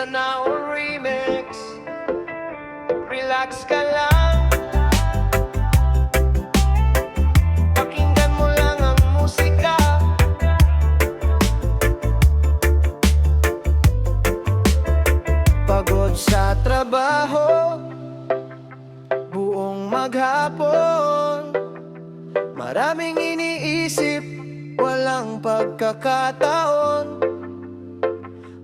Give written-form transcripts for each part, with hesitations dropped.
Mindanao Remix. Relax ka lang, pakinggan mo lang ang musika. Pagod sa trabaho, buong maghapon, maraming iniisip, walang pagkakataon,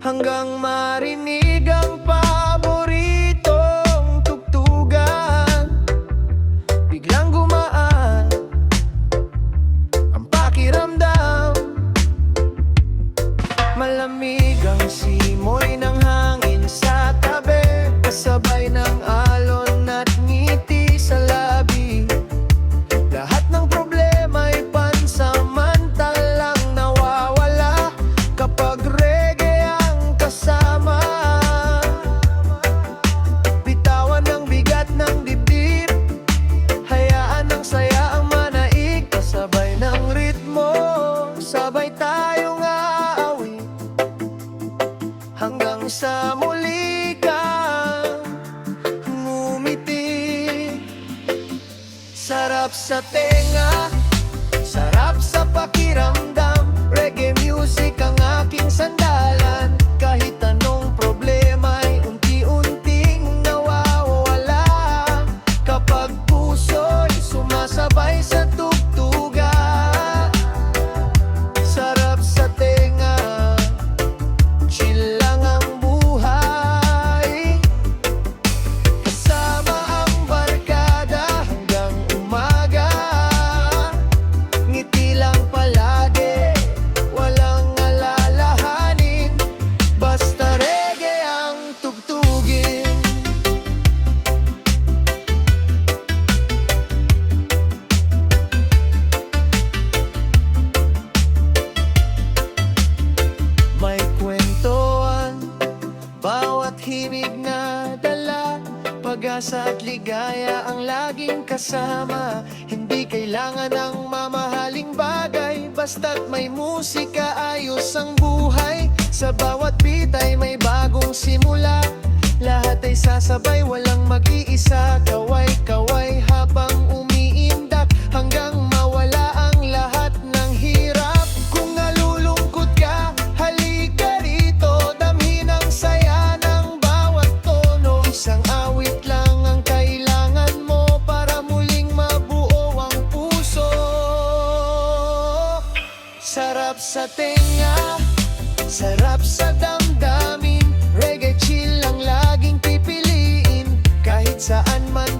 hanggang marinig ang paboritong tugtugan. Biglang gumaan ang pakiramdam, malamig ang simoy ng hangin sa tabi, kasabay ng alon at ngiti sa labi. Lahat ng problema'y pansamantalang nawawala kapag reggae ang kasama. Bitawan ang bigat ng dibdib, hayaan ang saya ang manaig, kasabay ng ritmo, sabay tayong aawit, hanggang sa muli kang ngumiti. Sarap sa tenga, sarap sa pakiramdam, reggae music ang aking sandalan. Kahit anong problema'y unti-unting nawawala kapag puso'y sumasabay sa tugtugan. Sarap sa tenga, chill lang ang buhay, kasama ang barkada hanggang umaga. Ngiti lang palagi, walang alalahanin, basta reggae ang tugtugin. May kwentuhan, bawat himig na dala, pag-asa at ligaya ang laging kasama. Hindi kailangan ng mamahaling bagay, basta't may musika, ayos ang buhay. Sa bawat beat ay may bagong simula, lahat ay sasabay, walang mag-iisa. Kaway-kaway habang umiindak, hanggang mawala ang lahat ng hirap. Kung nalulungkot ka, halika rito, damhin ang saya ng bawat tono. Isang awit lang ang kailangan mo para muling mabuo ang puso. Sarap sa tenga, sarap sa damdamin, reggae chill ang laging pipiliin, kahit saan man